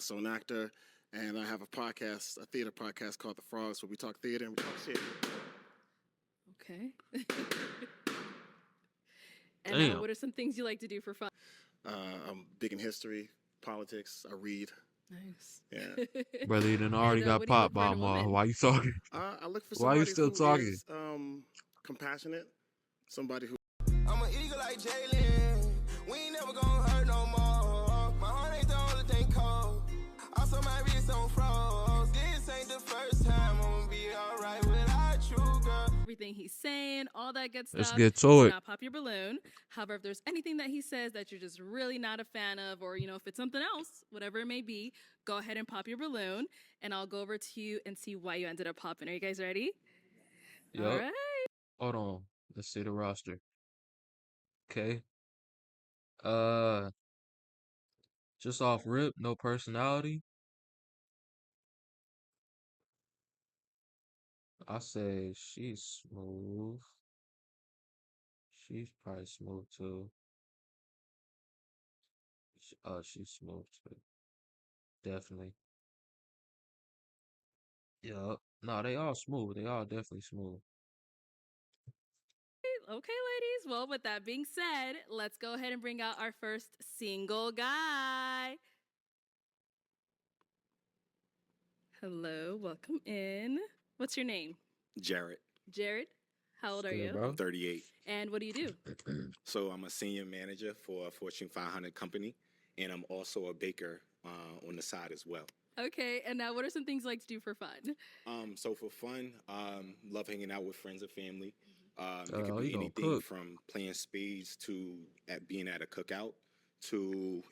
also an actor, and I have a theater podcast called The Frogs, where we talk theater and we talk shit. Okay. And Damn. what are some things you like to do for fun? I'm big in history, politics. I read. Nice. Yeah. Brother, you done already got what do you look popped for by in a them all. woman? Why you talking? I look for Why you somebody still who talking? is compassionate, somebody who. I'm an eagle like Jalen. We ain't never gonna hurt no more. My heart ain't the only thing cold. Also, my wrist on froze. This ain't the first time I'm gonna be alright without you, girl. Everything he's saying, all that good stuff. Let's get to Do it. not pop your balloon. However, if there's anything that he says that you're just really not a fan of, or if it's something else, whatever it may be, go ahead and pop your balloon, and I'll go over to you and see why you ended up popping. Are you guys ready? All Yup. right. Hold on. Let's see the roster. Okay. Just off rip, no personality. I say she's smooth. She's probably smooth too. She's smooth too. Definitely. Yup. No, they all smooth. They all definitely smooth. Okay, ladies. Well, with that being said, let's go ahead and bring out our first single guy. Hello, welcome in. What's your name? Jared. Jared. How old are Good, you? bro. I'm 38. And what do you do? So I'm a senior manager for a Fortune 500 company, and I'm also a baker on the side as well. Okay, and now what are some things you like to do for fun? So for fun, love hanging out with friends and family. It could Oh, be you gonna anything cook. from playing spades to being at a cookout to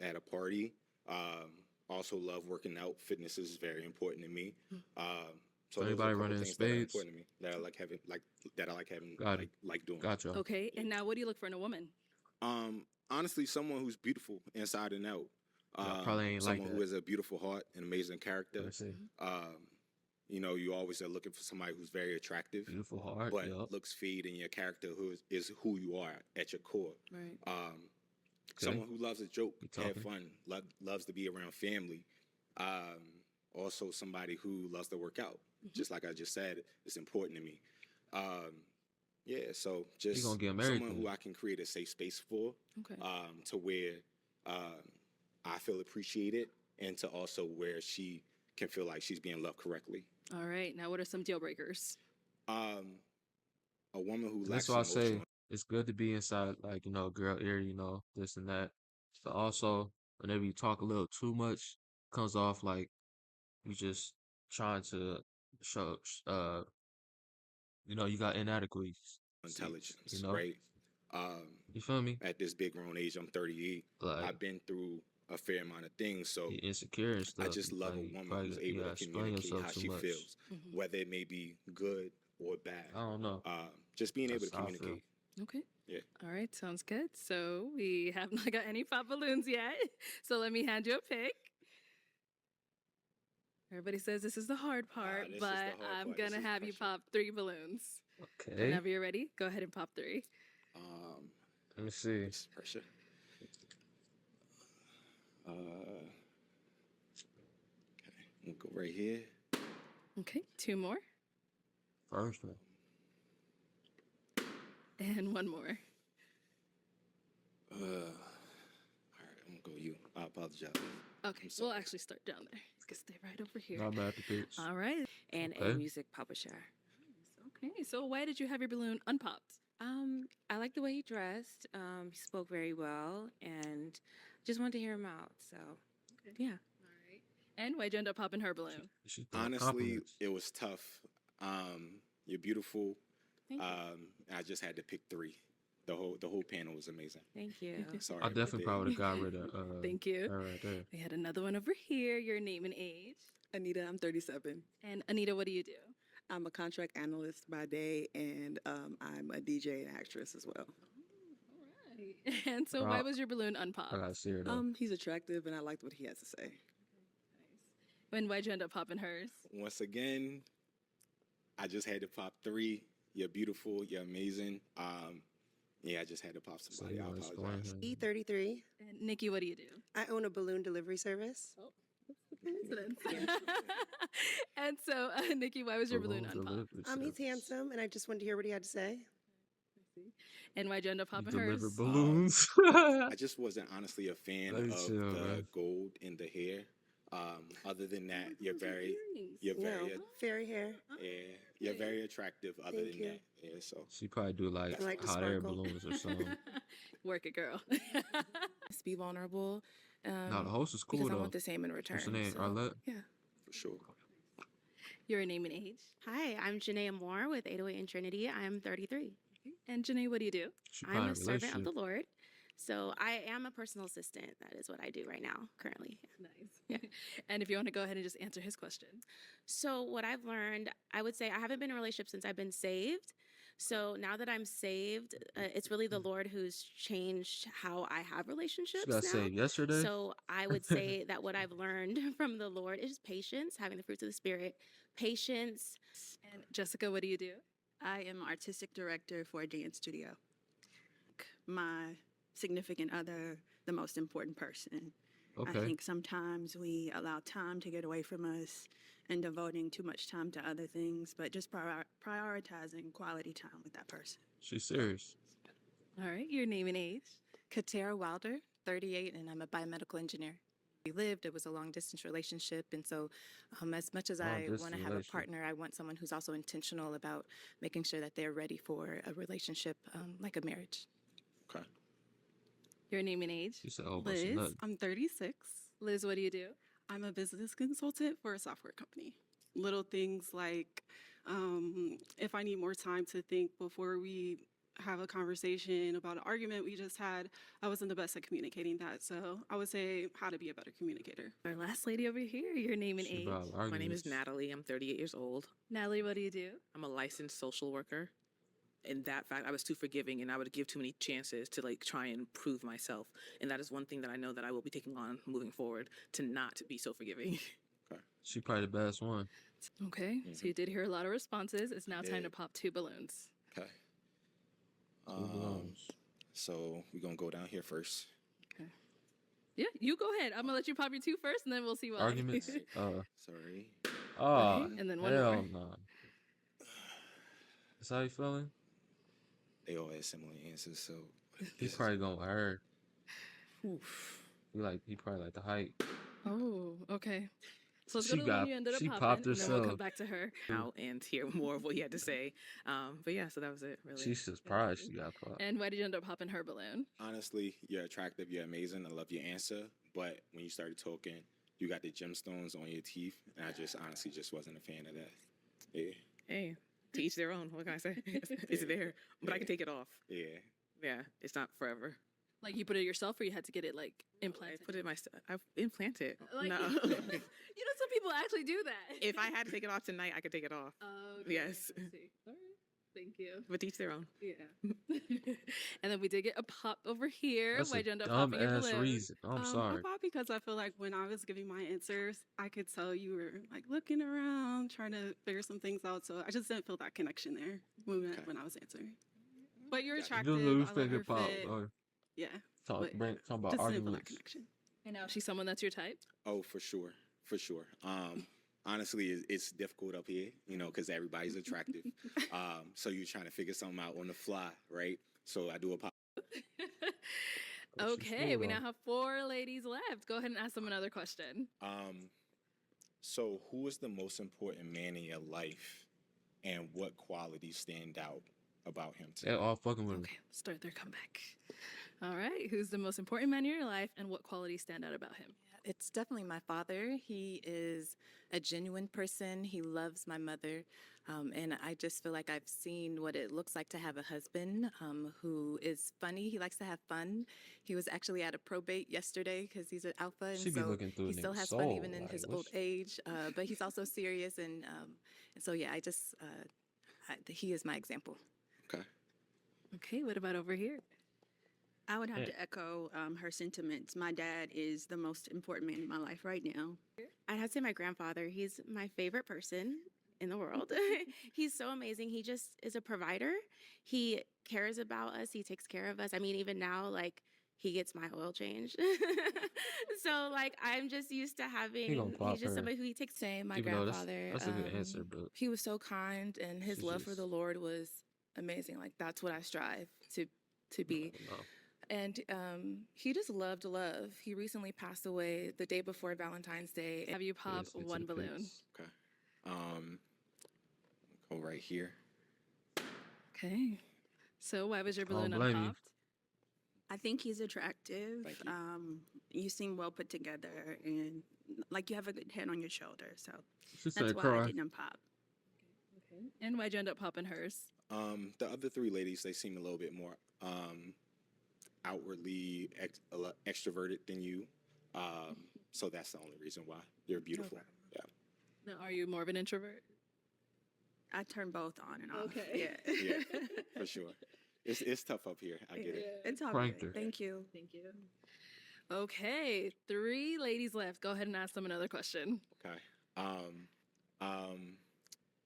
at a party. Also love working out. Fitness is very important to me. So those are a Anybody couple running things that are spades? important to me that I like having Got it. like doing. Gotcha. Okay, and now what do you look for in a woman? Honestly, someone who's beautiful inside and out. Yeah, probably ain't like Someone who that. has a beautiful heart, an amazing character. Let me see. You always are looking for somebody who's very attractive, Beautiful heart. but Yup. looks feed in your character is who you are at your core. Right. Someone who loves a joke, You have talking. fun, loves to be around family. Also somebody who loves to work out. Just like I just said, it's important to me. Yeah, so just gonna get someone married who I can create a safe space for, Okay. to where I feel appreciated, and to also where she can feel like she's being loved correctly. All right. Now, what are some deal breakers? A woman who That's lacks why I say emotional. it's good to be inside, like, girl ear, this and that. But also, whenever you talk a little too much, comes off like you just trying to show, you got inadequacies. Intelligence, You know? right? You feel me? At this big grown age, I'm 38. Like, I've been through a fair amount of things, so you insecure and stuff. I just love like, a woman probably who's you able gotta to explain communicate yourself how too she much. feels, whether it may be good or bad. I don't know. Just being able That's to how I feel. communicate. Okay. Yeah. All right. Sounds good. So we have not got any pop balloons yet. So let me hand you a pick. Everybody says this is the hard part, this is the but hard I'm part. going This to is have you pressure. pop 3 balloons. Okay. Whenever you're ready, go ahead and pop 3. Let me see. This is pressure. Okay, we'll go right here. Okay. 2 more. First one. And 1 more. All right, I'm gonna go you. I apologize. Okay. We'll actually start down there. Let's stay right over here. Not bad to pitch. All right. And Okay. a music publisher. Okay. So why did you have your balloon unpopped? I like the way he dressed. He spoke very well, and just wanted to hear him out. So, yeah. All right. And why'd you end up popping her balloon? She threw Honestly, compliments. it was tough. You're beautiful. Thank you. I just had to pick 3. The whole panel was amazing. Thank you. Sorry. I about definitely that. probably would have got rid of Thank you. her right there. We had another one over here. Your name and age. Anita, I'm 37. And Anita, what do you do? I'm a contract analyst by day, and I'm a DJ and actress as well. All right. And so why was your balloon unpopped? I gotta see her though. He's attractive, and I liked what he has to say. And why'd you end up popping hers? Once again, I just had to pop 3. You're beautiful. You're amazing. Yeah, I just had to pop somebody. I apologize. E33. And Nikki, what do you do? I own a balloon delivery service. Oh, Coincidence. And so, Nikki, why was your balloon Balloons unpopped? delivered He's service. handsome, and I just wanted to hear what he had to say. And why'd you end up You popping hers? deliver balloons. I just wasn't honestly a fan Let me of chill, the man. gold in the hair. Other than that, you're Those are very, earrings. you're No, very, fairy hair. yeah, you're Okay. very attractive. Other Thank than you. that, yeah. So She probably do like I like the hot air sparkle. balloons or something. Work it, girl. Let's be vulnerable. No, the host is cool Because I though. want the same in return. What's her name? so, Arlette? Yeah. for sure. Your name and age. Hi, I'm Janaea Moore with 808 and Trinity. I'm 33. And Janae, what do you do? She I'm probably a servant of the relationship. Lord. So I am a personal assistant. That is what I do right now, currently. Nice. Yeah. And if you want to go ahead and just answer his question. So what I've learned, I would say I haven't been in a relationship since I've been saved. So now that I'm saved, it's really the Lord who's changed how I have relationships She got now. saved yesterday. So I would say that what I've learned from the Lord is patience, having the fruits of the Spirit, patience. And Jessica, what do you do? I am artistic director for a dance studio. My significant other, the most important person. I Okay. think sometimes we allow time to get away from us and devoting too much time to other things, but just prioritizing quality time with that person. She's serious. All right, your name and age. Katera Wilder, 38, and I'm a biomedical engineer. We lived, it was a long distance relationship. And so, as much as Long I want distance to have a relationship. partner, I want someone who's also intentional about making sure that they're ready for a relationship like a marriage. Okay. Your name and age. She said, "Oh, but she Liz, nothing." I'm 36. Liz, what do you do? I'm a business consultant for a software company. Little things like if I need more time to think before we have a conversation about an argument we just had, I wasn't the best at communicating that. So I would say how to be a better communicator. Our last lady over here. Your name and She age. about My name is arguments. Natalie. I'm 38 years old. Natalie, what do you do? I'm a licensed social worker. In that fact, I was too forgiving and I would give too many chances to like try and prove myself. And that is one thing that I know that I will be taking on moving forward, to not be so forgiving. She probably the best one. Okay, so you did hear a lot of responses. It's now time Yeah. to pop 2 balloons. Okay. Two balloons. So we're gonna go down here first. Yeah, you go ahead. I'm gonna let you pop your 2 first, and then we'll see what. Arguments. Sorry. Oh, and then one hell more. no. That's how you feeling? They all had similar answers, so He probably gonna hurt. He probably like the height. Oh, okay. So let's She go to the one got- you ended up she popping, popped and then we'll come herself. back to her. Out and hear more of what he had to say. But yeah, so that was it, really. She's surprised she got popped. And why did you end up popping her balloon? honestly, you're attractive, you're amazing. I love your answer, but when you started talking, you got the gemstones on your teeth, and I just honestly just wasn't a fan of that. Yeah, Hey, to each their own. What can I say? It's there, but I can take it off. yeah. Yeah, it's not forever. Like you put it yourself, or you had to get it like I implanted? put it I implant it. Like, No. you know, some people actually do that. If I had to take it off tonight, I could take it off. Oh, Yes. I see. All right. Thank you. But each their own. Yeah. And then we did get a pop over here. That's Why'd a you end up dumb popping your ass balloon? reason. I'm I sorry. thought because I feel like when I was giving my answers, I could tell you were like looking around, trying to figure some things out. So I just didn't feel that connection there when I was answering. But you're Gotcha. attractive. You lose I like figure her pop. fit. Or Yeah. talk but about just didn't feel that arguments. connection. And now she's someone that's your type. Oh, for sure, for sure. Honestly, it's difficult up here, you know, because everybody's attractive. So you're trying to figure something out on the fly, right? So I do a pop. Oh, she's Okay, smooth we on. now have 4 ladies left. Go ahead and ask them another question. So who is the most important man in your life, and what qualities stand out about him They're today? all fucking with him. Okay, start their comeback. All right, who's the most important man in your life, and what qualities stand out about him? It's definitely my father. He is a genuine person. He loves my mother. And I just feel like I've seen what it looks like to have a husband who is funny. He likes to have fun. He was actually at a probate yesterday because he's an alpha. And She be so looking through he a still nigga's has fun soul, even in like, his what old she- age. But he's also serious. And so, yeah, he is my example. Okay. Okay, what about over here? I would have Yeah. to echo her sentiments. My dad is the most important man in my life right now. I'd have to say my grandfather. He's my favorite person in the world. He's so amazing. He just is a provider. He cares about us. He takes care of us. I mean, even now, like, he gets my oil change. So like I'm just used to He having. gonna pop He's just her. somebody who he takes. Say my Even though grandfather, that's a good answer, but he was so kind, and his she's love for the just Lord was amazing. Like that's what I strive to be. no. And he just loved love. He recently passed away the day before Valentine's Day. Have you Yeah, pop stick to one the balloon? pics. Okay. Go right here. Okay. So why was your I don't balloon blame you. unpopped? I think he's attractive. Thank you. You seem well put together and like you have a good head on your shoulder. So She that's said why I cry. didn't pop. Okay. And why'd you end up popping hers? The other three ladies, they seem a little bit more outwardly extroverted than you. So that's the only reason why. You're beautiful. Yeah. No, are you more of an introvert? I turn both on and off. Okay. Yeah. Yeah, for sure. It's tough up here. I get it. It's all Pranked good. her. Thank you. Thank you. Okay, 3 ladies left. Go ahead and ask them another question. Okay. popped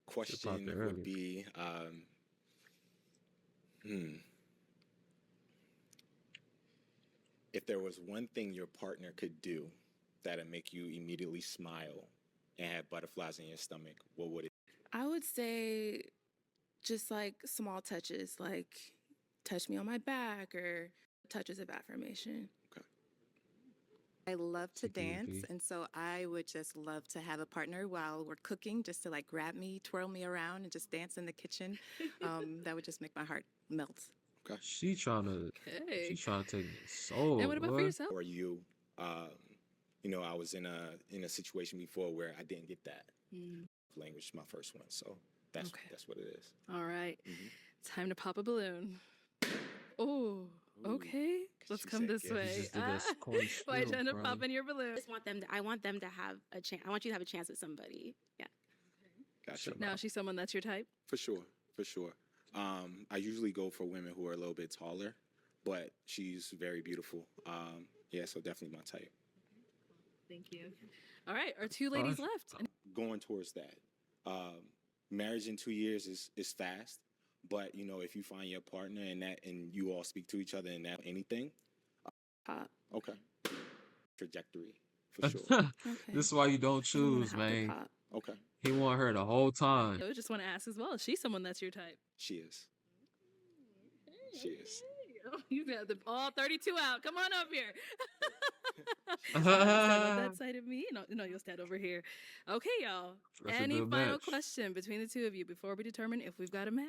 Question it would early. be, if there was one thing your partner could do that'd make you immediately smile and have butterflies in your stomach, what would it? I would say just like small touches, like touch me on my back or touches of affirmation. Okay. I love to Tickle your dance, feet. and so I would just love to have a partner while we're cooking, just to like grab me, twirl me around, and just dance in the kitchen. That would just make my heart melt. Okay. She trying to Okay. take it soul. And what about for boy. yourself? Or you, I was in a situation before where I didn't get that. Language is my first one, so that's Okay. that's what it is. All right. Mhm. Time to pop a balloon. Oh, Ooh, okay. Let's she come said this yes. You way. just did that corny Why'd you spiel, end up bro. popping your balloon? I just want them. I want them to have a chance. I want you to have a chance with somebody. Yeah. Gotcha. Now she's someone that's your type. For sure, for sure. I usually go for women who are a little bit taller, but she's very beautiful. Yeah, so definitely my type. Thank you. All right, our 2 ladies left. Going towards that. Marriage in 2 years is fast, but if you find your partner and you all speak to each other and that anything, Pop. okay. Trajectory for sure. Okay. This is why you don't I'm gonna choose, have to man. pop. Okay, He want her the whole time. I just want to ask as well. Is she someone that's your type? she is. She is. You got all 32 out. Come on up here. Stand on that side of me. No, you'll stand over here. Okay, y'all. That's a Any good final match. question between the 2 of you before we determine if we've got a match?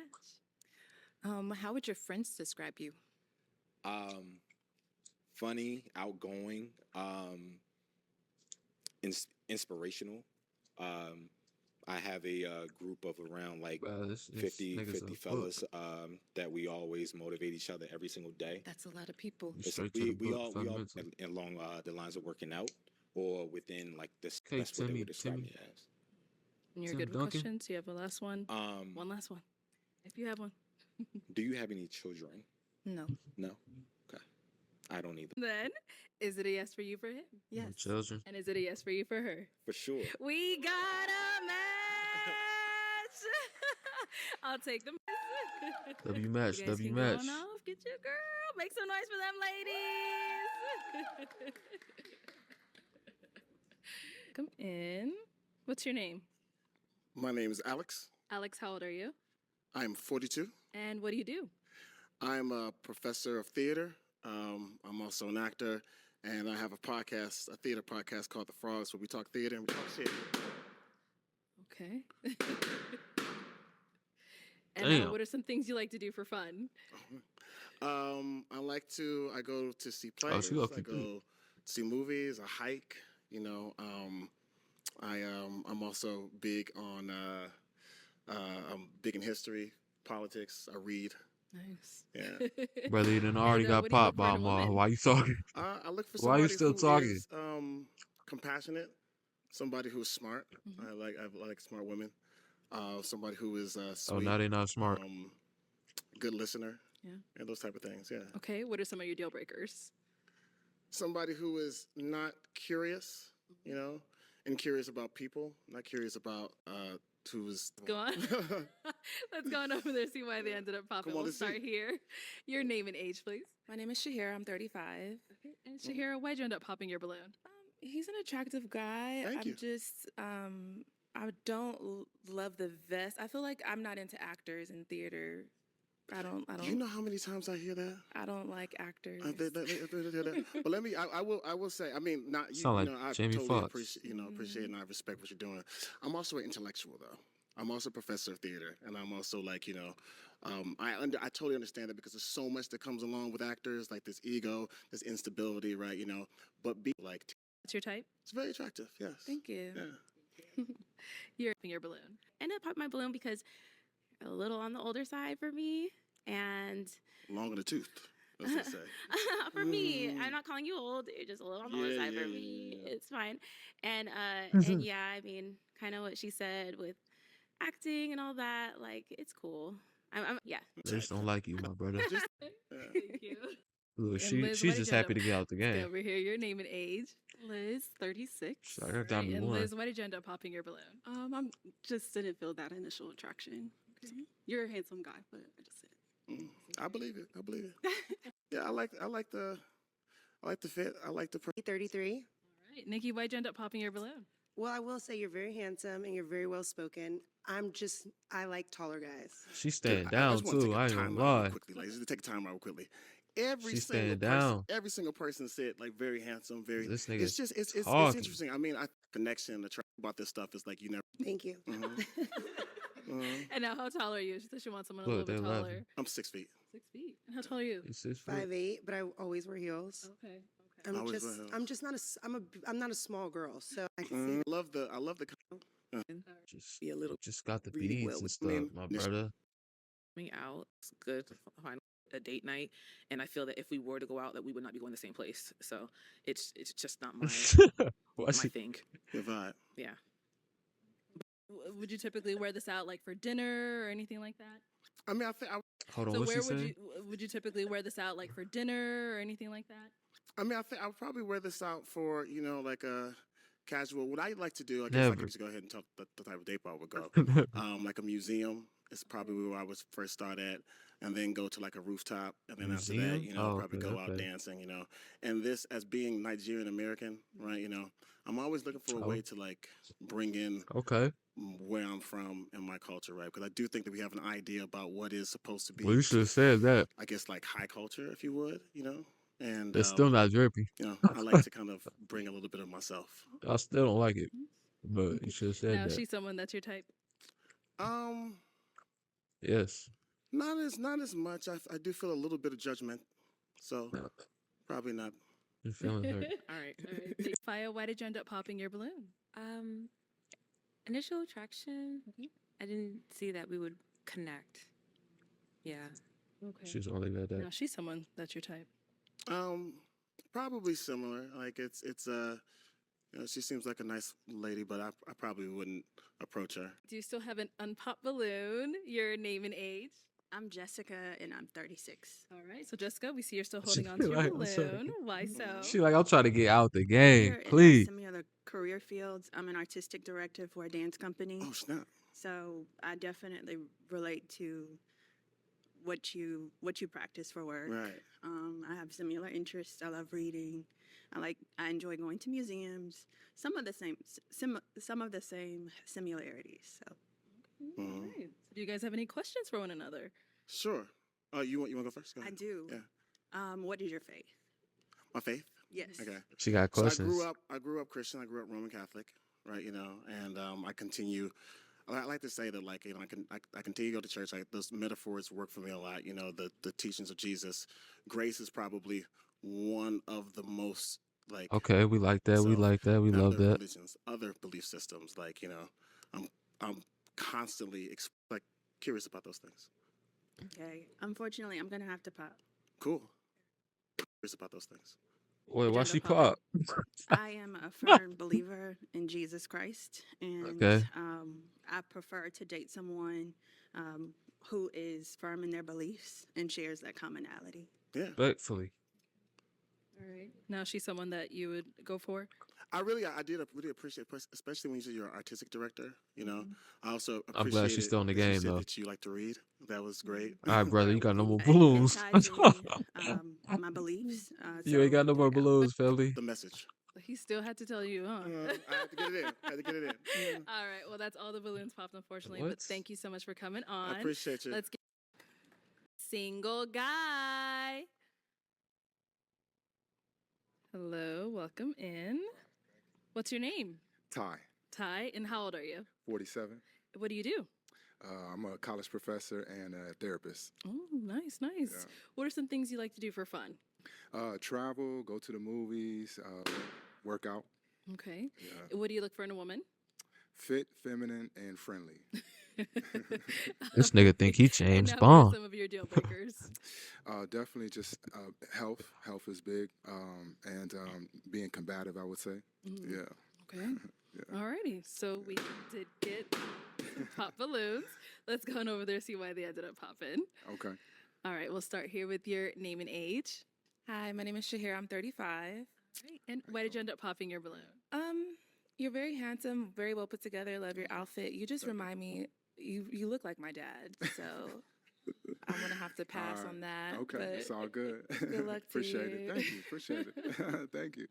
How would your friends describe you? Funny, outgoing, inspirational. I have a group of around like Bro, this 50 nigga's a 50 book. fellas that we always motivate each other every single day. That's a lot of people. You It's straight to we, the we book, all fundamental. along the lines of working out or within like this. Okay, That's what they Timmy, would describe Timmy. me as. And you're Tim good with Duncan? questions. You have a last one. One last one. If you have one. Do you have any children? No. No. Okay. I don't either. Then, is it a yes for you for him? No Yes. children. And is it a yes for you for her? For sure. We got a match. I'll take the W match, You guys W can go match. on off. Get your girl. Make some noise for them ladies. Come in. What's your name? My name is Alex. Alex, how old are you? I'm 42. And what do you do? I'm a professor of theater. I'm also an actor, and I have a theater podcast called The Frogs, where we talk theater and we talk shit. Okay. And Damn. what are some things you like to do for fun? I go to see Oh, plays. she I low-key go good. see movies. I hike. I'm also big on. I'm big in history, politics. I read. Nice. Yeah. Brother, you done already And, got what do you look popped for by in a him. woman? Why you talking? I look for Why you somebody still who talking? is, compassionate, somebody who's smart. Mhm. I like smart women. Somebody who is Oh, sweet. now they not smart. Good listener. Yeah. And those type of things. Yeah. Okay, what are some of your deal breakers? Somebody who is not curious, and curious about people, not curious about who's. Go on. Let's go on over there, see why they ended up popping. Come on, We'll let's see. start here. Your name and age, please. My name is Shahira. I'm 35. Okay. And Shahira, why'd you end up popping your balloon? He's an attractive guy. Thank you. I don't love the vest. I feel like I'm not into actors in theater. I don't. You know how many times I hear that? I don't like actors. But let me. I will say. I mean, not you. Sound like I Jamie totally Foxx. appreciate and I respect what you're doing. I'm also an intellectual though. I'm also a professor of theater, and I'm also like I totally understand that because there's so much that comes along with actors, like this ego, this instability, right? But be like. What's your type? It's very attractive. Yes. Thank you. Yeah. You're popping your balloon. I ended up popping my balloon because a little on the older side for me, and Long in the tooth, as they say. for me, I'm not calling you old. You're just a little on the older side for me. Yeah. It's fine. And and yeah, I mean, kind of what she said with acting and all that. Like, it's cool. Yeah. I just don't like you, my brother. Thank you. Look, And she Liz, she's why did just you end happy to get out the Stay game. over here. Your name and age. Liz, 36. So I got down to And one. Liz, why did you end up popping your balloon? I'm just didn't feel that initial attraction. You're a handsome guy, but I just didn't. I believe it. I believe it. Yeah, I like the fit. I like the. 33. All right. Nikki, why'd you end up popping your balloon? Well, I will say you're very handsome and you're very well spoken. I like taller guys. She's staying I down just wanna take too. a I ain't gonna time out real lie. quickly, ladies. Just take a time out real quickly. She's staying down. Every single person said like very handsome, very. This It's nigga's just it's talking. interesting. I mean, connection, the track about this stuff is like you never. Thank you. And now, how tall are you? She said she wants someone a Look, little bit they're taller. laughing. I'm 6 feet. 6 feet. And how tall are you? He's 6 foot. 5'8", but I always wear heels. Okay. I'm just not I'm not a small girl, so I can see. I love the. Just Be a little just got the really beads well and with stuff, men. my Yes. brother. Coming out, it's good to find a date night, and I feel that if we were to go out, that we would not be going the same place. So it's just not my Why my she thing. Your vibe. Yeah. Would you typically wear this out like for dinner or anything like that? I mean, I think. Hold on, So what's she where would saying? you typically wear this out like for dinner or anything like that? I mean, I think I would probably wear this out for like a casual. What I like to do, I guess I Never. can just go ahead and talk the type of date I would go. Like a museum is probably where I would first start at, and then go to like a rooftop, and then after that, Museum? Oh, probably okay, go out okay. dancing, And this, as being Nigerian American, right? I'm always looking for a Oh. way to like bring in Okay. where I'm from and my culture, right? Because I do think that we have an idea about what is supposed to be. Well, you should have said that. I guess like high culture, if you would, And It's still not drippy. I like to kind of bring a little bit of myself. I still don't like it, but you should have said Now, that. she's someone that's your type. Yes. Not as much. I do feel a little bit of judgment, so probably not. Your feelings hurt. All right. All right. Faya, why did you end up popping your balloon? Initial attraction. I didn't see that we would connect. Yeah. Okay. She's only got that. Now, she's someone that's your type. Probably similar. Like it's she seems like a nice lady, but I probably wouldn't approach her. Do you still have an unpopped balloon? Your name and age? I'm Jessica and I'm 36. All right. So, Jessica, we see you're still holding on to your like, I'm sorry. balloon. Why so? She like, I'm trying to get out the game, We're in please. similar career fields. I'm an artistic director for a dance company. Oh snap! So I definitely relate to what you practice for work. Right. I have similar interests. I love reading. I enjoy going to museums. Some of the same similarities. So All right. So do you guys have any questions for one another? Sure. You want to go first? Go I ahead. do. Yeah. What is your faith? My faith. Yes. Okay. She got So questions. I grew up Christian. I grew up Roman Catholic, right? And I continue. I like to say that, like, I continue to go to church. Those metaphors work for me a lot. The teachings of Jesus. Grace is probably one of the most like. Okay, we like that. We So, like that. We love other that. religions, other belief systems. Like, I'm constantly curious about those things. Okay. Unfortunately, I'm gonna have to pop. Cool. Curious about those things. Wait, why Agenda she pop. pop? I am a firm believer in Jesus Christ, and Okay. I prefer to date someone who is firm in their beliefs and shares that commonality. Yeah. Respectfully. All right. Now, she's someone that you would go for? I did really appreciate, especially when you said you're an artistic director. You know, I also I'm glad she's appreciated still in the that you game said though. that you like to read. That was great. All right, brother, you got no more It balloons. ties in my beliefs. You ain't got no there more you go. balloons, family. The message. He still had to tell you, huh? I had to get it in. I had to get it in. Yeah. All right. Well, that's all the balloons popped, unfortunately. But What? thank you so much for coming on. I appreciate you. Let's get single guy. Hello, welcome in. What's your name? Ty, Ty, and how old are you? 47. What do you do? I'm a college professor and a therapist. Oh, nice, nice. Yeah. What are some things you like to do for fun? Travel, go to the movies, work out. Okay. Yeah. What do you look for in a woman? Fit, feminine, and friendly. This nigga think he And James now what are Bond. some of your deal breakers? Definitely just health. Health is big. And being combative, I would say. Mhm. Yeah. Okay. Alrighty. So we did get some pop balloons. Let's go on over there, see why they ended up popping. Okay. All right. We'll start here with your name and age. Hi, my name is Shahira. I'm 35. Right. And why did you end up popping your balloon? You're very handsome, very well put together. Love your outfit. You just remind me. You look like my dad, so I'm gonna have to pass All right. on that. Okay, but it's all good. Good luck to Appreciate it. you. Thank you. Appreciate it. Thank you.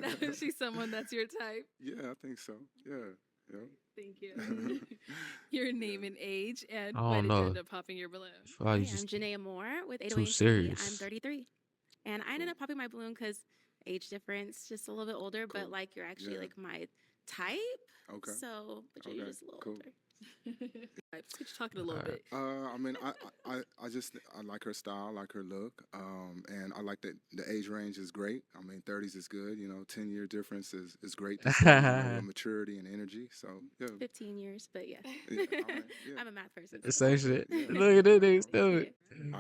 Now, is she someone that's your type? Yeah, I think so. Yeah. Yeah. Thank you. Your name and age, and I why don't did you know. end up popping your balloon? Why you Hey, I'm just Janaea Moore with too 808 TV. serious? I'm 33. And I ended up popping my balloon because age difference, just a little bit older, Cool. but like you're actually Yeah. like my type. Okay. So, but you're Okay, just a little cool. older. Right, just get you talking a little bit. I mean, I just I like her style, I like her look, and I like that the age range is great. I mean, 30s is good. You know, 10-year difference is great. To see, your maturity and energy. So yeah, 15 years, but yeah. yeah, all right, yeah. I'm a math person. the same shit. Yeah. Look at that nigga stupid.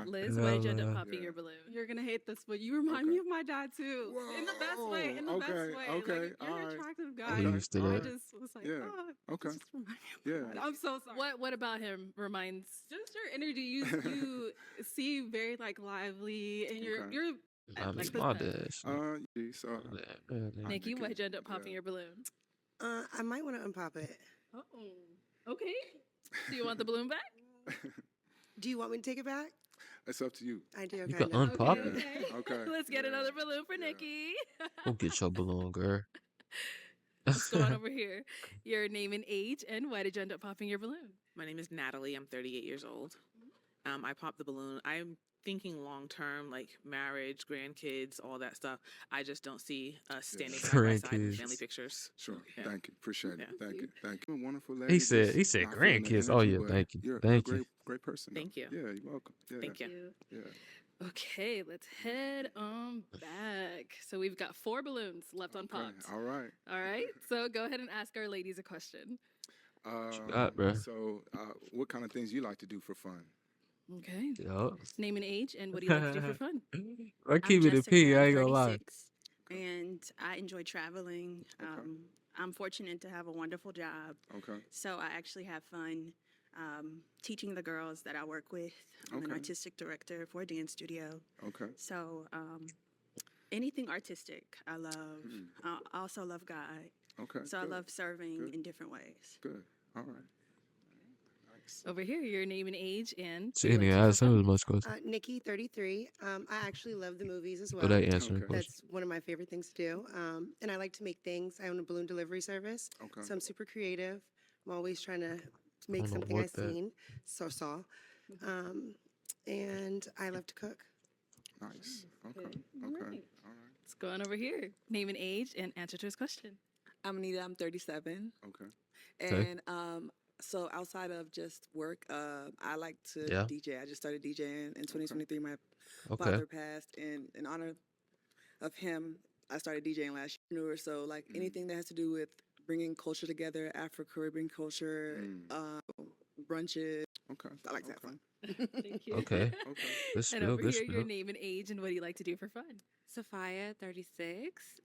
Liz, why did you end up No, popping Yeah. your balloon? You're gonna hate this, but you remind me of my dad too. In the best way. In the best Okay, way. okay, Like, you're an alright. attractive guy. I'm used to I that. just was like, Yeah, oh, okay. just remind me of my Yeah. dad. I'm so sorry. What about him reminds? Just your energy. You seem very like lively, and you're Okay. you're I miss like my the- dad. shit. Yeah, so Nikki, Nikki, why'd you end up popping yeah. your balloon? I might want to unpop it. Oh, okay. Do you want the balloon back? Do you want me to take it back? it's up to you. I do. You Okay. can no. unpop Okay, it. okay. Okay. Let's get yeah. another balloon for Yeah. Nikki. Go get your balloon, girl. Let's go on over here. Your name and age, and why did you end up popping your balloon? My name is Natalie. I'm 38 years old. I popped the balloon. I'm thinking long term, like marriage, grandkids, all that stuff. I just don't see us standing side by side in Grandkids. family pictures. Sure. Yeah. Thank you. Appreciate it. Yeah. Thank you. Thank you. Wonderful lady. He said just he said not feeling the grandkids. Oh energy, yeah, but thank you. You're Thank a you. great person. though. Thank you. Yeah, you're welcome. Yeah. Thank you. Yeah. Okay, let's head on back. So we've got 4 balloons left Okay. unpopped. All right. All right. So go ahead and ask our ladies a question. you got, bruh? So, what kind of things you like to do for fun? Okay. Yup. Name and age, and what do you like to do for fun? I keep it a P. I ain't gonna lie. 36, and I enjoy traveling. I'm fortunate to have a wonderful job, Okay. so I actually have fun teaching the girls that I work with. I'm an Okay. artistic director for a dance studio, Okay. so anything artistic I love. Mm. I also love God, Okay. so I good, love serving Good. in different ways. Good. All right. Nice. Over here, your name and age, and what She do you didn't like even to do ask for him fun? as much questions. Nikki, 33. I actually love the movies as well. So they answering Okay. questions. That's one of my favorite things to do. And I like to make things. I own a balloon delivery service. Okay. So I'm super creative. I'm always trying to make don't know something what I've that- seen, saw. And I love to cook. Nice. Okay. Okay. Okay. All All right. right. Let's go on over here. Name and age, and answer to his question. I'm Anita. I'm 37, Okay. Okay. and so outside of just work, I like to Yeah. DJ. I just started DJing in 2023. My Okay. father passed, and in honor of him, I started DJing last year. So like anything that has to do with bringing culture together, Afro-Caribbean culture, brunches. Okay. I like to have fun. Thank you. Okay. Okay. Good And spill. over Good here, your spill. name and age, and what do you like to do for fun? Sophia, 36.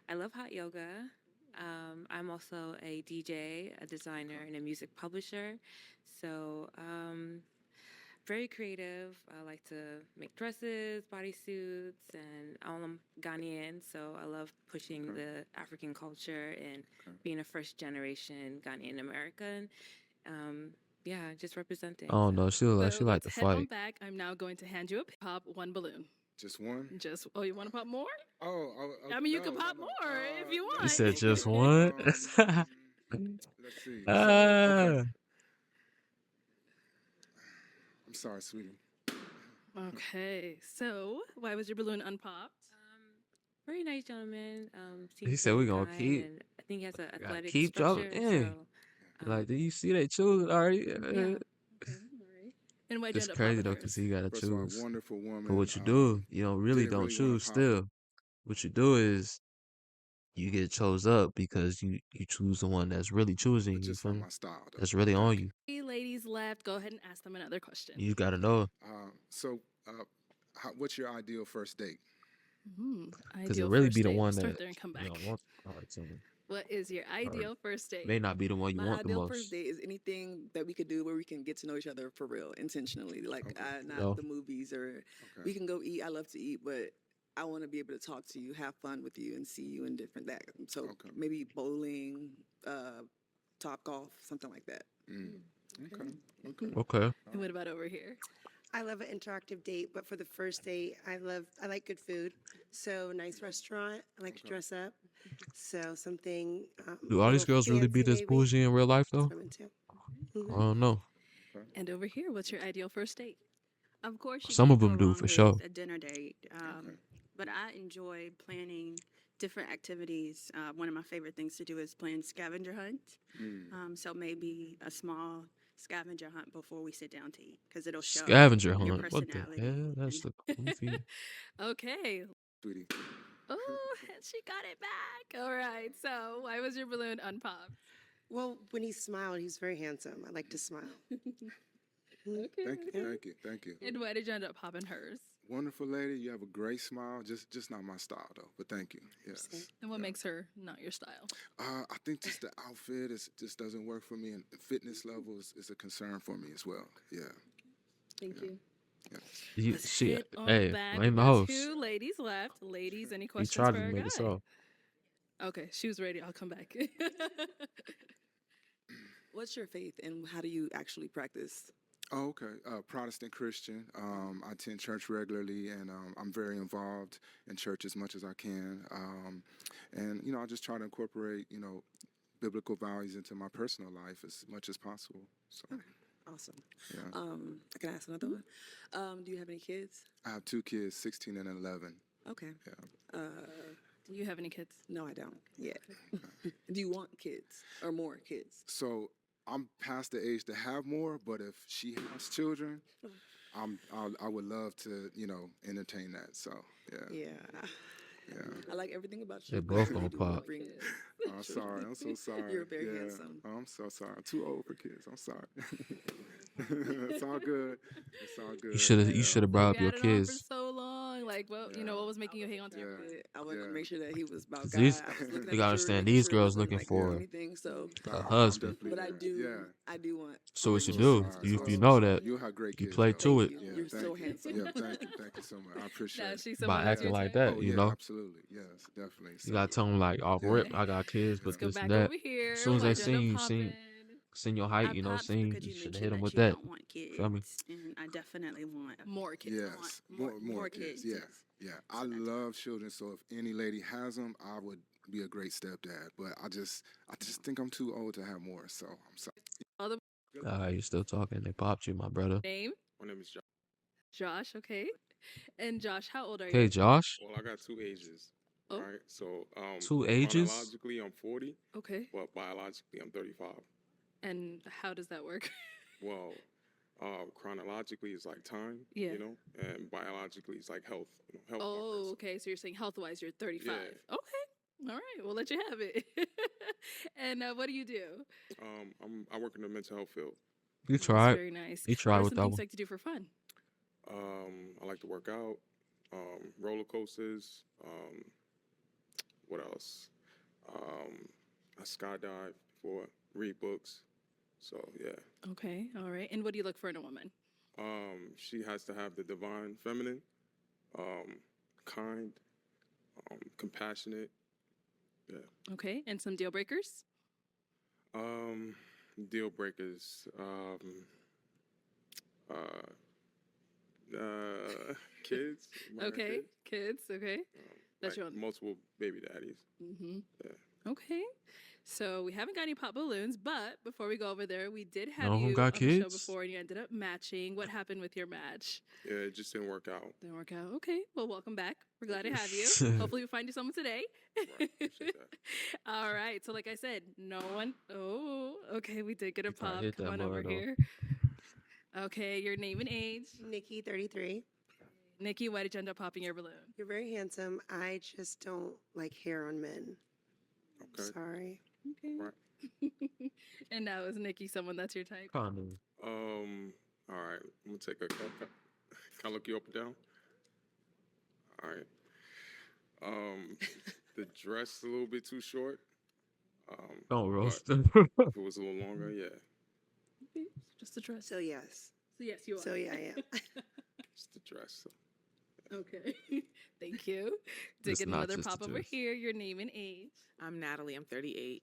I love hot yoga. I'm also a DJ, a designer, and a music publisher. So very creative. I like to make dresses, bodysuits, and I'm Ghanaian, so I love pushing the African culture and being a first generation Ghanaian American. Yeah, just representing. I don't know. She look like So she like let's to head on fight. back. I'm now going to hand you a pop one balloon. Just one? Just you want to pop more? Oh, I mean, you no, can no, pop no. more if you You want. said just Okay. one? Let's see. So, okay. Ah. I'm sorry, sweetie. Okay, so why was your balloon unpopped? Very nice gentleman. He Seems said we very gonna kind, keep. and I think he has an Gotta athletic keep dropping structure. in. So Like, do you see they choose already? Yeah. And why'd you It's end up crazy popping though, hers? cause he gotta First of all, choose. wonderful woman. But what you do, you don't really didn't don't really want choose. to pop it. Still, what you do is you get chose up because you choose the one that's really choosing. But You just feel not me? my style, though. That's really on you. Three ladies left. Go ahead and ask them another question. You gotta know, So, what's your ideal first date? cause it Ideal really first be the date. I'll one start that there and come you back. don't want. All right, tell me. What is your ideal first date? May not be the one you My want the ideal first most. date is anything that we could do where we can get to know each other for real, intentionally. Like, not Yo. the movies or we can go eat. I love to eat, but I want to be able to talk to you, have fun with you, and see you in different that. So maybe bowling, top golf, something like that. Okay. And what about over here? I love an interactive date, but for the first date, I like good food. So nice restaurant. I like to dress up. So something. Do all these little girls really be fancy this maybe. bougie in real life That's though? what I'm into. I don't know. And over here, what's your ideal first date? Of course, you Some can't of go them do wrong for with sure. a dinner date. But I enjoy planning different activities. One of my favorite things to do is plan scavenger hunts. So maybe a small scavenger hunt before we sit down to eat, because it'll show Scavenger your hunt. What the personality. hell? That's look goofy. Okay. Sweetie. Oh, she got it back. All right. So why was your balloon unpopped? Well, when he smiled, he's very handsome. I like to smile. Okay. Thank you. And why did you end up popping hers? Wonderful lady. You have a great smile. Just not my style though. But thank you. Yes. And what makes her not your style? I think just the outfit just doesn't work for me, and fitness levels is a concern for me as well. Yeah. Thank you. You, Let's she, hit on hey, back. blame the We got host. Two ladies left. Ladies, any He questions tried for to our make guy? it so. Okay, she was ready. I'll come back. What's your faith and how do you actually practice? Oh, okay. Protestant Christian. I attend church regularly, and I'm very involved in church as much as I can. And I just try to incorporate biblical values into my personal life as much as possible. So. Awesome. Yeah. I can ask another one. Do you have any kids? I have 2 kids, 16 and 11. Okay. Yeah. Do you have any kids? No, I don't yet. Do you want kids or more kids? So I'm past the age to have more, but if she has children, I would love to, entertain that. So yeah. Yeah. I like everything about They you. both You gonna do wanna pop. bring I'm sorry. I'm so sorry. You're very Yeah. handsome. I'm so sorry. I'm too old for kids. I'm sorry. It's all good. It's all good. You should have brought up You your had it on for kids. so long. Like, well, what was making you hang on to your I wanted to make sure that he was about 'Cause God. these, I was looking you at gotta the understand, making these sure it girls wasn't, looking like, for anything. So, a husband. but I do want. So what you so do, sorry. if So you know that, you have great you kids. play though. to it Yeah, You're thank so you. handsome. Yeah, thank you so much. I appreciate it. she's by someone that's acting your like type. that. Oh, You yeah, know, absolutely. Yes, definitely. you gotta tell them like off rip, I got kids, Let's but go this back and that. over here. As soon as they Why'd you end seen up you, popping? seen your height, I you know, popped seen because you you should have mentioned hit them that with you that. don't want kids, Feel me? and I definitely want More kids. Yes, more kids. Yeah, yeah. I love children, so if any lady has them, I would be a great stepdad. But I just think I'm too old to have more. So I'm sorry. You still talking? They popped you, my brother. Name? My name is Josh. Josh, okay. And Josh, how old are you? Okay, Josh. Well, I got 2 ages. Oh. Right. So 2 ages? chronologically I'm 40. Okay. But biologically I'm 35. And how does that work? Well, chronologically it's like time, Yeah. and biologically it's like health. Health Oh, okay. So you're saying health-wise, you're 35. Yeah. Okay. All right. We'll let you have it. And what do you do? I work in the mental health field. You tried. Very nice. You tried What are with some that things one. you like to do for fun? I like to work out, roller coasters. What else? I skydive before, read books. So yeah. Okay. All right. And what do you look for in a woman? She has to have the divine feminine, kind, compassionate. Yeah. Okay, and some deal breakers. Deal breakers. Kids. minor Okay, kids, kids. Okay, that's like your. multiple baby daddies. Mm-hmm. Yeah. Okay. So we haven't got any pop balloons, but before we go over there, we did have None of 'em you got on the show kids? before, and you ended up matching. What happened with your match? Yeah, it just didn't work out. Didn't work out. Okay. Well, welcome back. We're glad to have you. Hopefully, we find you someone today. All right. So, like I said, no one. Oh, okay. We did get a trying to pop. hit Come that on over mother, though. here. Okay. Your name and age. Nikki, 33. Nikki, why did you end up popping your balloon? You're very handsome. I just don't like hair on men. Okay. Sorry. Okay. Right. And now is Nikki someone that's your type? Condom. All right. I'm gonna take a. Can I look you up and down? All right. The dress a little bit too short. Don't but roast if them. it was a little longer, yeah. Okay. Just a dress. So yes. So yes, you are. So yeah, I am. Just the dress. Okay. Thank you. Did It's get not another just a pop over dress. here. Your name and age. I'm Natalie. I'm 38.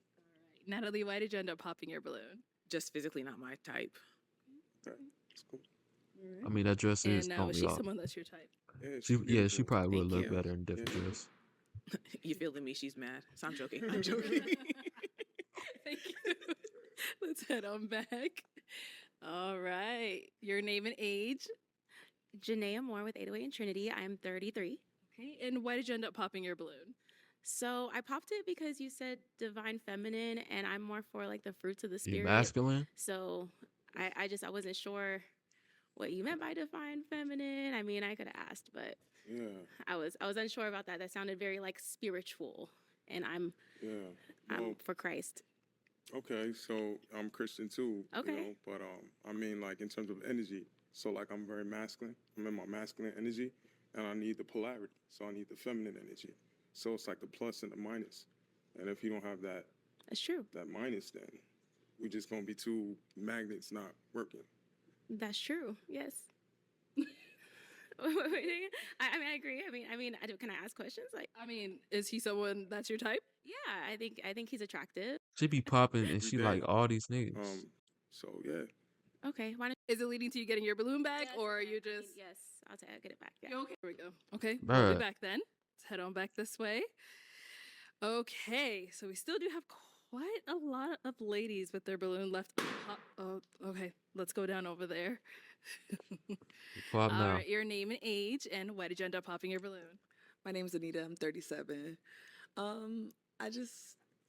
Natalie, why did you end up popping your balloon? Just physically not my type. Okay. That's cool. I mean, that dress And is now gonna is be she off. someone that's your type? Yeah, She, she's yeah, she beautiful. probably would Thank look you. better in a different Yeah. dress. You feeling me? She's mad. So I'm joking. I'm joking. Thank you. Let's head on back. All right. Your name and age. Janaea Moore with 808 and Trinity. I'm 33. Okay. And why did you end up popping your balloon? So I popped it because you said divine feminine, and I'm more for like the fruits of the You spirit. masculine? So I wasn't sure what you meant by divine feminine. I mean, I could have asked, but Yeah. I was unsure about that. That sounded very like spiritual, and I'm Yeah. I'm Well, for Christ. okay, so I'm Christian too. Okay. You know, but I mean, like in terms of energy, so like I'm very masculine. I'm in my masculine energy, and I need the polarity. So I need the feminine energy. So it's like the plus and the minus. And if you don't have that That's true. that minus, then we're just gonna be two magnets not working. That's true. Yes. I mean, I agree. Can I ask questions? Like, I mean, is he someone that's your type? yeah, I think he's attractive. She be popping and Every she day. like all these niggas. So yeah. Okay, why don't Is it leading to you getting your balloon back, Yes, or are you I mean, just? yes, I'll get it back. Yeah. You okay? Here we go. Okay, we'll Bruh. be back then. Let's head on back this way. Okay, so we still do have quite a lot of ladies with their balloon left. Oh, okay. Let's go down over there. Pop All now. right, your name and age, and why did you end up popping your balloon? My name's Anita. I'm 37.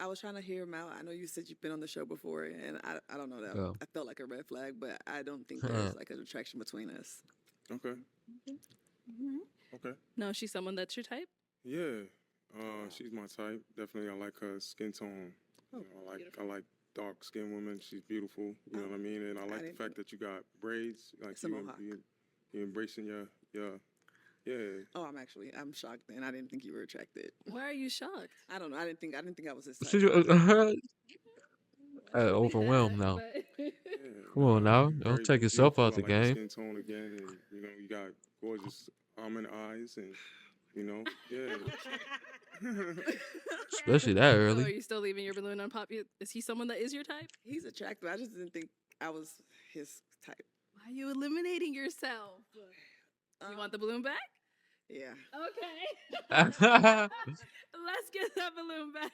I was trying to hear him out. I know you said you've been on the show before, and I don't know that. Yeah. I felt like a red flag, but I don't think Huh. there's like an attraction between us. Okay. Okay. No, she's someone that's your type. Yeah. She's my type. Definitely, I like her skin tone. You know, I like dark skinned women. She's beautiful. You know what I mean? And I like the didn't fact that you got braids. Like It's a mohawk. you embracing your yeah. Oh, I'm shocked, and I didn't think you were attracted. Why are you shocked? I don't know. I didn't think I was his type. She, overwhelmed now. Come on now. Don't Very take yourself beautiful. out the I like game. your skin tone again, and you know you got gorgeous almond eyes, and you know yeah. Especially that So are early. you still leaving your balloon unpop? Is he someone that is your type? He's attractive. I just didn't think I was his type. Why are you eliminating yourself? You want the balloon back? Yeah. Okay. Let's get that balloon back.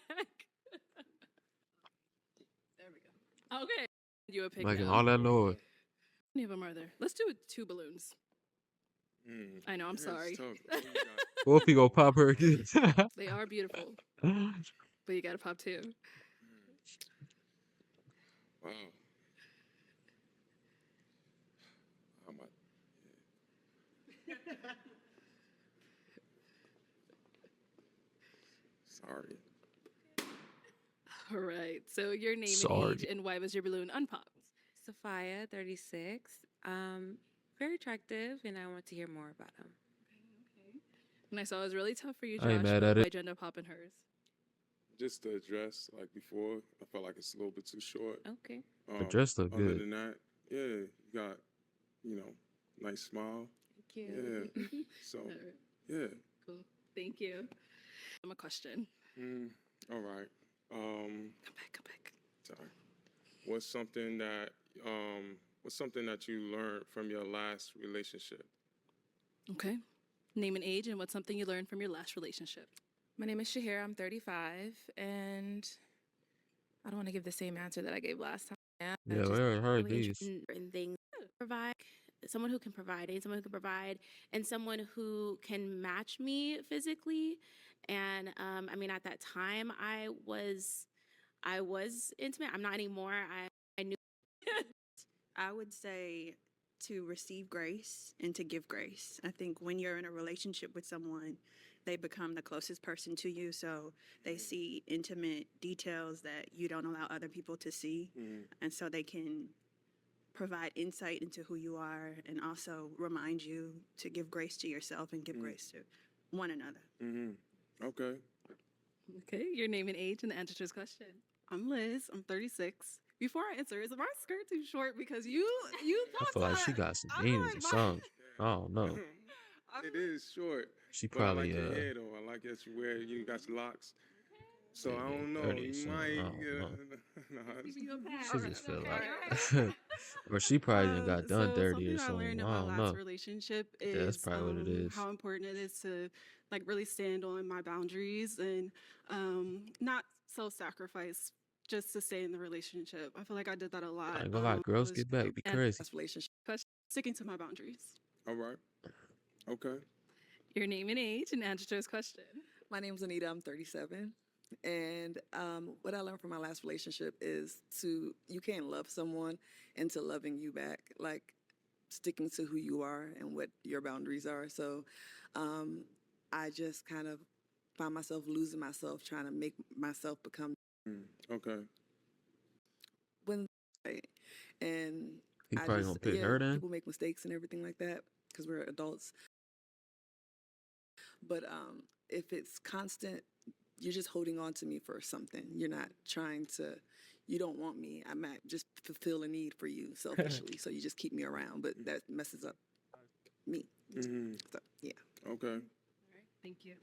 There we go. Okay. You a pick Making now. all that noise. How many of them are there? Let's do it 2 balloons. I know, I'm Yeah, sorry. it's tough. What do you got? What if he go pop her again? They are beautiful, but you gotta pop 2. Wow. How much? Sorry. All right. So your name and Sorry. age, and why was your balloon unpopped? Sophia, 36. Very attractive, and I want to hear more about him. And I saw it was really tough for you, I Josh. ain't mad but at it. why'd you end up popping hers? Just the dress, like before, I felt like it's a little bit too short. Okay. The dress look Other good. than that, yeah, you got, you know, nice smile. Thank you. Yeah. So, yeah. Cool. Thank you. I'm a question. All right. Come back. Sorry. What's something that you learned from your last relationship? Okay. Name and age and what's something you learned from your last relationship. My name is Shahira. I'm 35, and I don't want to give the same answer that I gave last time. Yeah, we already heard these. Certain things provide someone who can provide, and someone who can provide, and someone who can match me physically. And I mean, at that time, I was intimate. I'm not anymore. I knew. I would say to receive grace and to give grace. I think when you're in a relationship with someone, they become the closest person to you. So they see intimate details that you don't allow other people to see. And so they can provide insight into who you are and also remind you to give grace to yourself and give grace to one another. Okay. Okay. Your name and age and the answer to this question. I'm Liz. I'm 36. Before I answer, is my skirt too short? Because you I talked feel like about she got some demons or something. I don't know. It is short. She but I probably like your hair though. I like that you got your locks. So I don't know. 30 or You something, might. I don't Yeah, know. nah, She just feel like, or she probably done got done dirty or something I learned something. in I my don't last know. relationship Yeah, is that's probably what it is. how important it is to like really stand on my boundaries and not self-sacrifice just to stay in the relationship. I feel like I did that a lot. I ain't gonna lie, girls get back, be crazy. Relationship. Sticking to my boundaries. All right. Okay. Your name and age and answer to this question. My name's Anita. I'm 37. And what I learned from my last relationship is you can't love someone into loving you back, like sticking to who you are and what your boundaries are. So I just kind of find myself losing myself, trying to make myself become. Okay. And He probably gonna pick her then? people make mistakes and everything like that because we're adults. But if it's constant, you're just holding on to me for something. You're not you don't want me. I might just fulfill a need for you selfishly. So you just keep me around, but that messes up me. So, yeah. Okay. Thank you.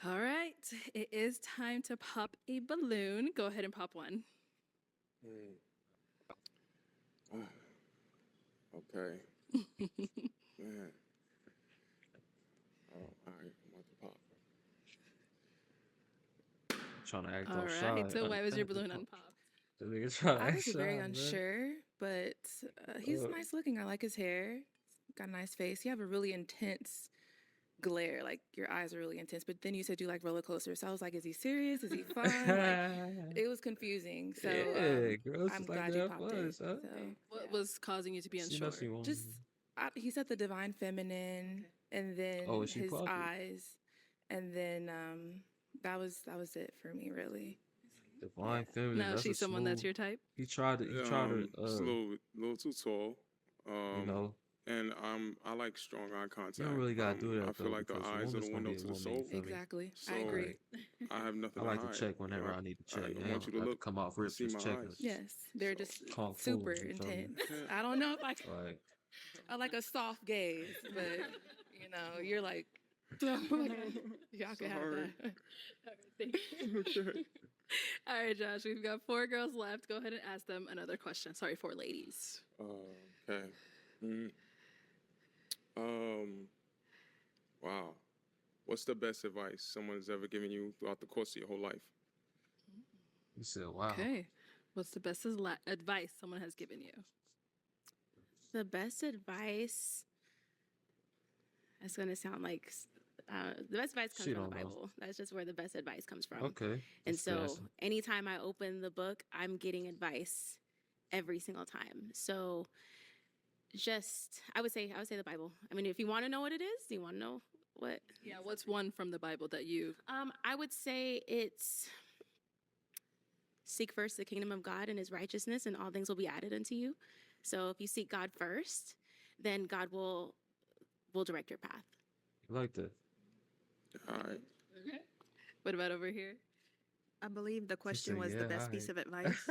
All right. It is time to pop a balloon. Go ahead and pop one. Okay. Man. Oh, all right. I'm about to pop. Trying to act All all right. shy. So why was your balloon unpopped? The nigga trying to I act was shy, very man. unsure, but he's Ugh. nice looking. I like his hair. Got a nice face. You have a really intense glare. Like your eyes are really intense. But then you said you like roller coasters. So I was like, is he serious? Is he fun? Like, it was confusing. So Yeah, girls I'm just like glad to you have popped fun, it. son. So, What was causing you to be She unsure? knows she won't. just he said the divine feminine, and then Oh, is she his popped it? eyes, and then that was it for me, really. Divine feminine. No, that's she's a someone that's smooth- your type. He tried to. It's a little too tall. You know. And I like strong eye contact. You don't really gotta do that I feel though, like the because a eyes are woman's the gonna window be a to the woman, soul. you feel me? Exactly. So I agree. I have nothing. I like to to hide. check whenever Like, I need to check. I want you to have look. come off and rip see just my checking. eyes. Yes, they're just Kung fu, super you feel me? intense. I don't know if Like, I like a soft gaze, but you know, you're like, y'all can have Sorry. that. Thank you. All right, Josh, we've got 4 girls left. Go ahead and ask them another question. Sorry, 4 ladies. Okay. Wow. What's the best advice someone's ever given you throughout the course of your whole life? you said, wow. Okay. What's the best advice someone has given you? The best advice. It's gonna sound like the best advice comes She from the don't know. Bible. That's just where the best advice comes from. Okay. And that's good so answer. anytime I open the book, I'm getting advice every single time. So I would say the Bible. I mean, if you want to know what it is, you want to know what? Yeah, what's one from the Bible that you I would say it's seek first the kingdom of God and his righteousness, and all things will be added unto you. So if you seek God first, then God will direct your path. You like that? All right. Okay. What about over here? I believe the question said, was "Yeah, the best all piece right." of advice.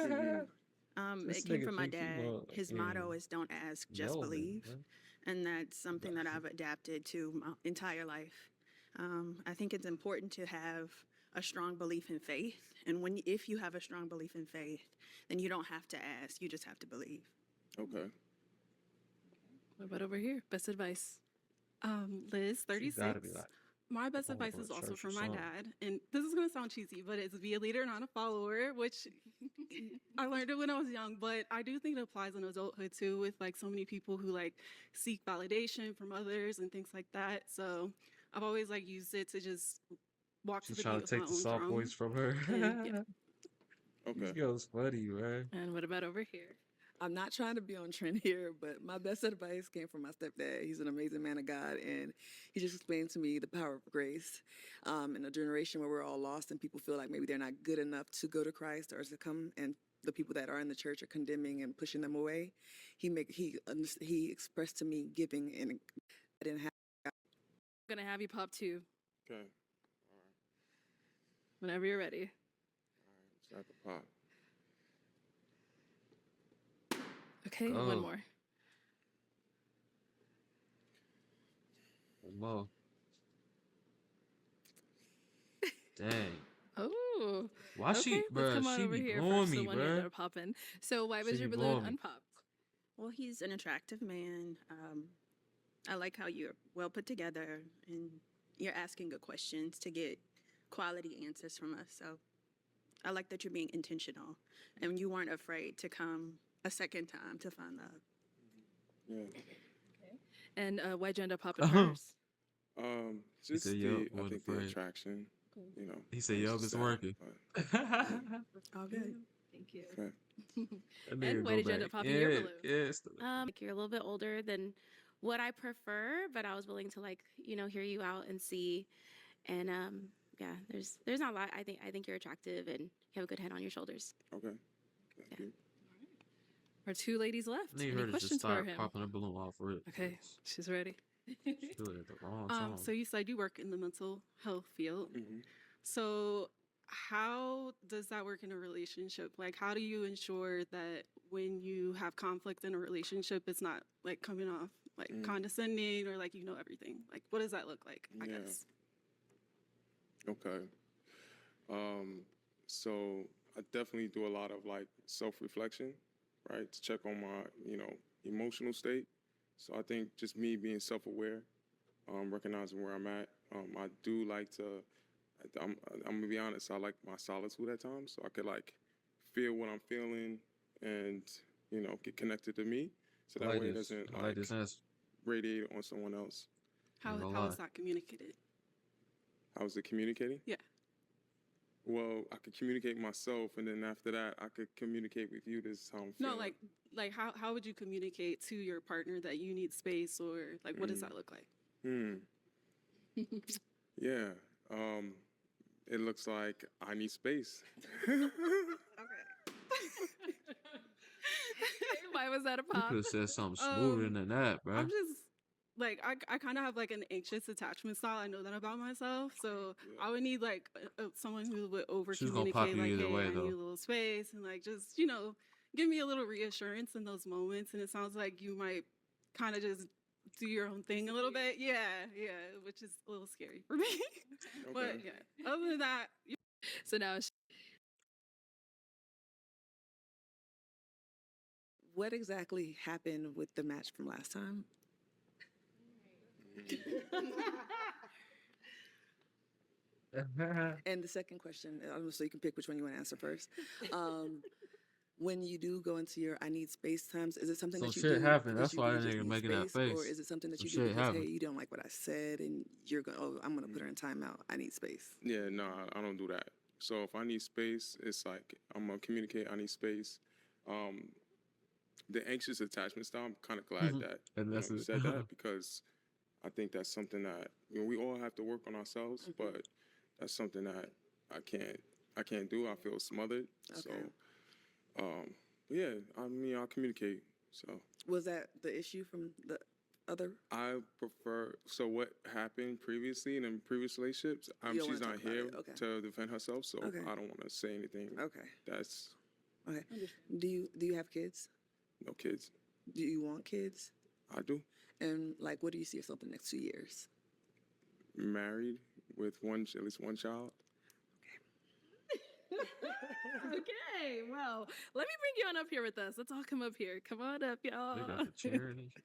This It came nigga from my think he dad. want- His motto is "Don't ask, just No, man, believe." man. And that's something that I've adapted to my entire life. I think it's important to have a strong belief in faith. And if you have a strong belief in faith, then you don't have to ask, you just have to believe. Okay. What about over here? Best advice. Liz, She 36. gotta be like, My best going advice to is a also church or from my something. dad. And this is going to sound cheesy, but it's be a leader, not a follower, which I learned it when I was young. But I do think it applies in adulthood too, with like so many people who like seek validation from others and things like that. So I've always like used it to just walk She's to the trying beat to of take my the own soft drum. voice from her. And, yeah. Okay. This girl's funny, man. And what about over here? I'm not trying to be on trend here, but my best advice came from my stepdad. He's an amazing man of God, and he just explained to me the power of grace. In a generation where we're all lost and people feel like maybe they're not good enough to go to Christ or to come, and the people that are in the church are condemning and pushing them away. He expressed to me giving, and I didn't have. I'm gonna have you pop two Okay. whenever you're ready. It's at the pop. Okay, Go. one more. One more. Dang. Oh. Why okay, she, let's bruh, come on she over be here blowing first. me, The one you bruh. ended up popping. So why was She your be balloon blowing me. unpopped? Well, he's an attractive man. I like how you're well put together and you're asking good questions to get quality answers from us. So I like that you're being intentional and you weren't afraid to come a second time to find love. Yeah. And why'd you end up popping hers? He Just said, the, yup, I wasn't think the afraid. attraction, you know. He said, it's yup, just it's that, working. but- All good. Thank you. Okay. That nigga And why go did you end back. up popping your Yeah, balloon? yeah, it's the- Like you're a little bit older than what I prefer, but I was willing to like, hear you out and see. And yeah, there's not a lot. I think you're attractive and you have a good head on your shoulders. Okay. Thank you. Our two ladies left. I need Any her to just questions for start him? popping a balloon off rip. Okay, she's ready. She do it at the wrong time. So you said you work in the mental health field. Mm-hmm. So how does that work in a relationship? Like, how do you ensure that when you have conflict in a relationship, it's not like coming off like condescending or like you know everything? Like, what does that look like? I Yeah. guess. Okay. So I definitely do a lot of like self-reflection, right? To check on my, emotional state. So I think just me being self-aware, recognizing where I'm at. I do like to, I'm gonna be honest, I like my solitude at times. So I could like feel what I'm feeling and, get connected to me. So I that like way it this. doesn't I like this answer. radiate on someone else. How gonna how lie. is that communicated? How's it communicating? Yeah. Well, I could communicate myself, and then after that, I could communicate with you. This is how I'm feeling. No, like how would you communicate to your partner that you need space or like what does that look like? Yeah. It looks like I need space. Why was that a You pop? could have said something smoother than that, bro. I'm just like I kind of have like an anxious attachment style. I know that about myself, so I would need like someone who would over She's gonna pop communicate, you like, either hey, way, I though. need a little space, and like just give me a little reassurance in those moments. And it sounds like you might kind of just do your own thing a little bit. Yeah, which is a little scary for me. But Okay. yeah, other than that, So now What exactly happened with the match from last time? And the second question, so you can pick which one you want to answer first. When you do go into your I need space times, is it something Some that you shit do happened. because That's you why really that just nigga need making that space, or face. is it something that Some you do shit because hey, happened. you don't like what I said and you're going, oh, I'm gonna put her in timeout. I need space. Yeah, no, I don't do that. So if I need space, it's like I'm gonna communicate. I need space. The anxious attachment style. I'm kind of glad that And that's you it. said that because I think that's something that we all have to work on ourselves. But that's something that I can't do. I feel smothered. So, but yeah, I mean, I'll communicate. So Was that the issue from the other? I prefer. So what happened previously in previous relationships? You don't She's wanna not talk about here it, okay. to defend herself, so Okay. I don't want to say anything. Okay. That's Okay. Do you have kids? no kids. Do you want kids? I do. And like, what do you see yourself in the next 2 years? Married with at least one child. Okay, well, let me bring you on up here with us. Let's all come up here. Come on up, y'all. They got the chair and shit.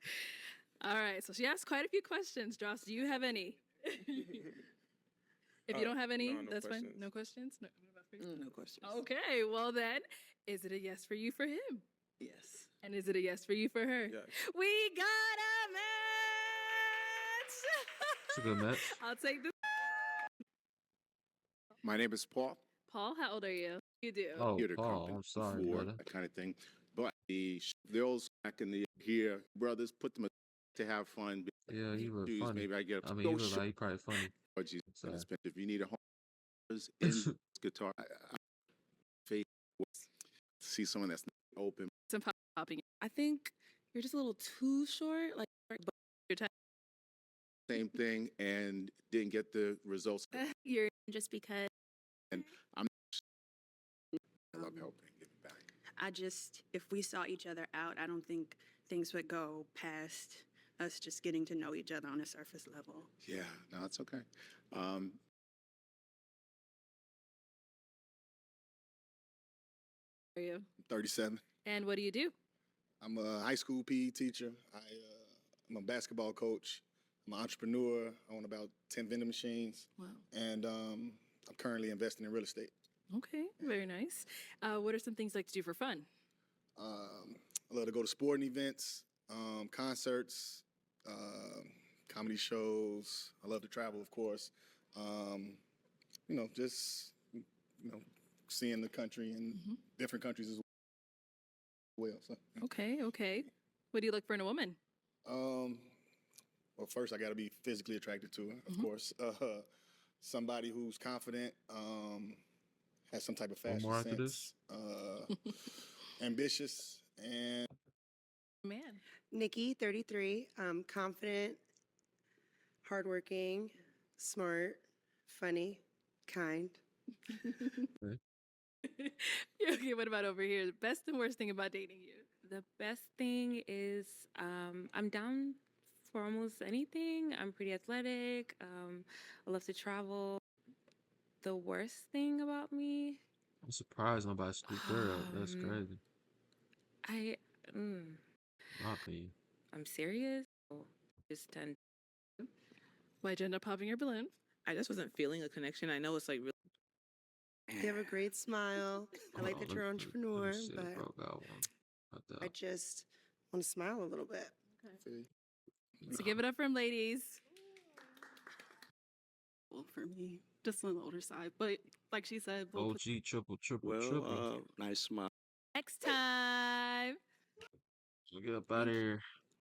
All right, so she asked quite a few questions. Joss, do you have any? If you don't have any, no that's questions. fine. No questions? No, No questions. Okay, well then, is it a yes for you for him? Yes. And is it a yes for you for her? Yes. We got a match! It's a good match. I'll take this. My name is Paul. Paul, how old are you? You do. Oh, Here to Paul, Compton I'm sorry, for brother. that kind of thing. But those back in the here, brothers, put them to have fun. Yeah, you look Shoes, funny. maybe I get I mean, go you look show- like you probably funny. Oh, Jesus, So- if you need a home in guitar, face see someone that's not open. Some popping. I think you're just a little too short. Like, Your time. Same thing, and didn't get the results. You're just because And I love helping give back. If we saw each other out, I don't think things would go past us just getting to know each other on a surface level. Yeah, no, it's okay. Are you? 37. And what do you do? I'm a high school PE teacher. I'm a basketball coach. I'm an entrepreneur. I own about 10 vending machines. Wow. And I'm currently investing in real estate. Okay, very nice. What are some things you like to do for fun? I love to go to sporting events, concerts, comedy shows. I love to travel, of course. Just seeing the country and different countries as well. So, yeah. Okay. What do you look for in a woman? Well, first I got to be physically attracted to her, of course. Somebody who's confident, has some type of One fashion more after sense, ambitious, and Man. Nikki, 33, confident, hardworking, smart, funny, kind. Okay, what about over here? The best and worst thing about dating you? The best thing is I'm down for almost anything. I'm pretty athletic. I love to travel. The worst thing about me, I'm surprised nobody scooped her up. That's crazy. My opinion. I'm serious. Just tend. Why'd you end up popping your balloon? I just wasn't feeling a connection. I know it's like really. You have a great smile. I like that you're an entrepreneur, See if but bro got one. Right I there. just want to smile a little bit. So give it up for him, ladies. Well, for me, just on the older side. But like she said, both OG triple. Nice smile. Next time. So get up out of here.